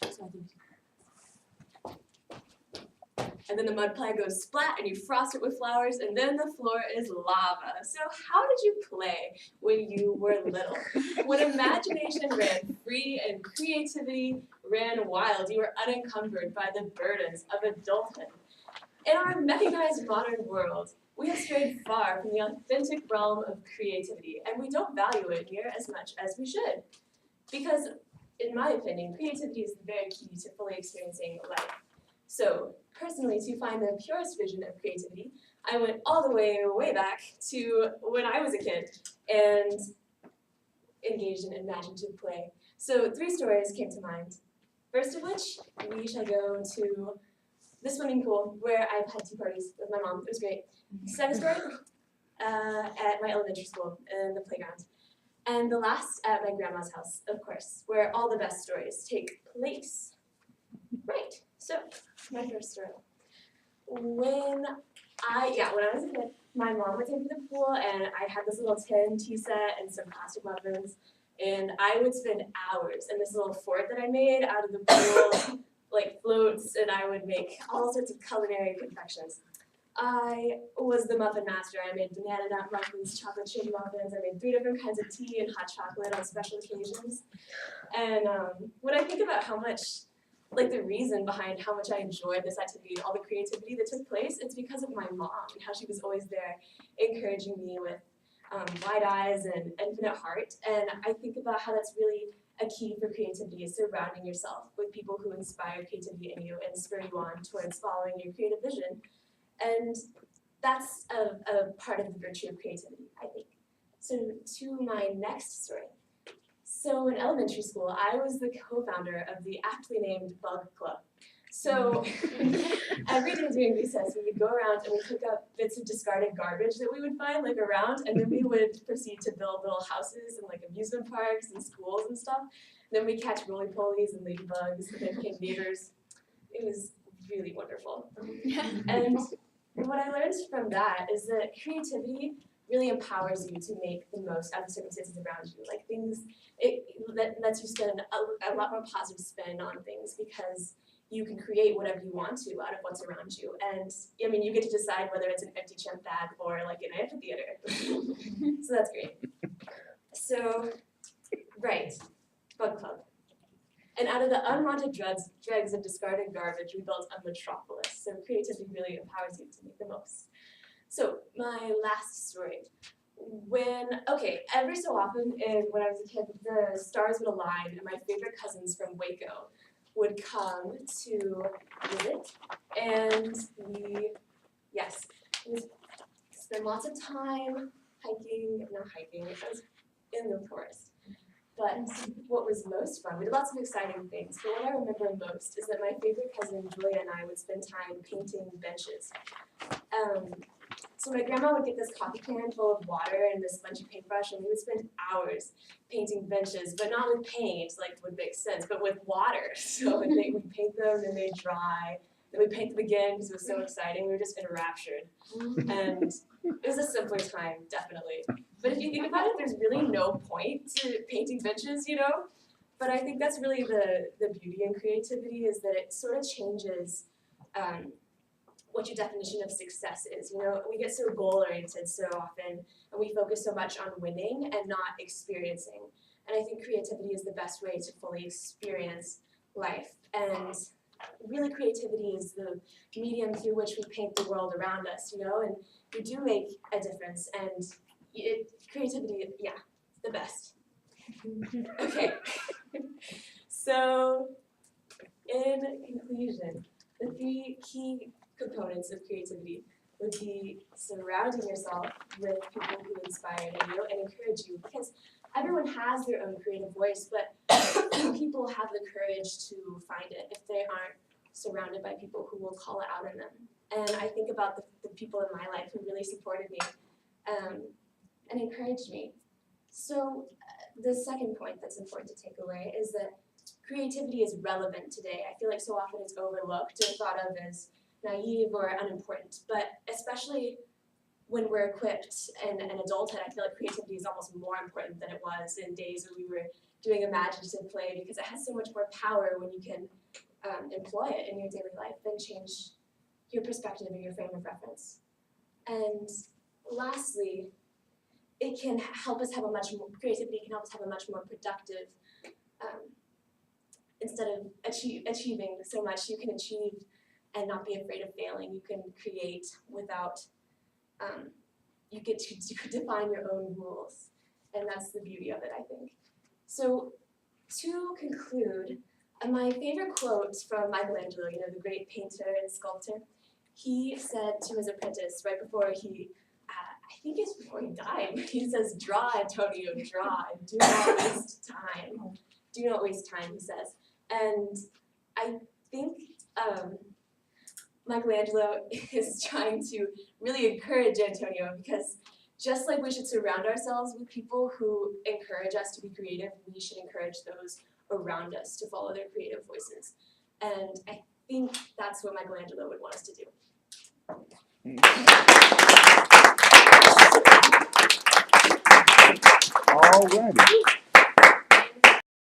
So I think, and then the mud pie goes splat, and you frost it with flowers, and then the floor is lava. So how did you play when you were little? When imagination ran free and creativity ran wild, you were unencumbered by the burdens of adulthood. In our mechanized modern world, we have strayed far from the authentic realm of creativity, and we don't value it near as much as we should. Because, in my opinion, creativity is the very key to fully experiencing life. So, personally, to find the purest vision of creativity, I went all the way back to when I was a kid and engaged in imaginative play. So, three stories came to mind. First of which, we shall go to the swimming pool where I've had tea parties with my mom. It was great. Second story, at my elementary school in the playground. And the last at my grandma's house, of course, where all the best stories take place. Right, so my first story. When I was a kid, my mom would take me to the pool and I had this little tin tea set and some plastic muffins. And I would spend hours in this little fort that I made out of the pool, like floats, and I would make all sorts of culinary confections. I was the muffin master. I made banana nut muffins, chocolate chip muffins. I made 3 different kinds of tea and hot chocolate on special occasions. And when I think about how much, like the reason behind how much I enjoyed this activity and all the creativity that took place, it's because of my mom and how she was always there encouraging me with wide eyes and infinite heart. And I think about how that's really a key for creativity is surrounding yourself with people who inspire creativity in you and spur you on towards following your creative vision. And that's a part of the virtue of creativity, I think. So to my next story. So in elementary school, I was the co-founder of the aptly named Bug Club. So every day during recess, we would go around and we'd pick up bits of discarded garbage that we would find like around, and then we would proceed to build little houses and like amusement parks and schools and stuff. And then we'd catch roly-polies and ladybugs, and they became neighbors. It was really wonderful. And what I learned from that is that creativity really empowers you to make the most out of the circumstances around you. Like that lets you spend a lot more positive spin on things because you can create whatever you want to out of what's around you. And I mean, you get to decide whether it's an empty chimp bag or like an amphitheater. So that's great. So, right, Bug Club. And out of the unwanted dregs of discarded garbage, we built a metropolis. So creativity really empowers you to make the most. So my last story. Every so often when I was a kid, the stars would align and my favorite cousins from Waco would come to visit. And we spend lots of time hiking, I was in the forest. But what was most fun, we did lots of exciting things, but what I remember most is that my favorite cousin Julia and I would spend time painting benches. So my grandma would get this coffee can full of water and this bunch of paintbrush, and we would spend hours painting benches, but not with paint, like would make sense, but with water. So we'd paint them, then they'd dry, then we'd paint them again because it was so exciting. We were just enraptured. And it was a simpler time, definitely. But if you think about it, there's really no point to painting benches, you know? But I think that's really the beauty in creativity is that it sort of changes what your definition of success is. You know, we get so goal-oriented so often, and we focus so much on winning and not experiencing. And I think creativity is the best way to fully experience life. And really creativity is the medium through which we paint the world around us, you know? And we do make a difference, and creativity, yeah, the best. Okay. So, in conclusion, the 3 key components of creativity would be surrounding yourself with people who inspire you and encourage you, because everyone has their own creative voice, but few people have the courage to find it if they aren't surrounded by people who will call it out in them. And I think about the people in my life who really supported me and encouraged me. So the second point that's important to take away is that creativity is relevant today. I feel like so often it's overlooked or thought of as naive or unimportant, but especially when we're equipped in adulthood, I feel like creativity is almost more important than it was in days where we were doing imaginative play because it has so much more power when you can employ it in your daily life and change your perspective and your frame of reference. And lastly, it can help us have a much more, creativity can help us have a much more productive, instead of achieving so much, you can achieve and not be afraid of failing. You can create without, you get to define your own rules. And that's the beauty of it, I think. So to conclude, my favorite quote from Michelangelo, the great painter and sculptor, he said to his apprentice right before he, I think it's before he died, he says, "Draw, Antonio, draw, and do not waste time." Do not waste time, he says. And I think Michelangelo is trying to really encourage Antonio, because just like we should surround ourselves with people who encourage us to be creative, we should encourage those around us to follow their creative voices. And I think that's what Michelangelo would want us to do. All righty.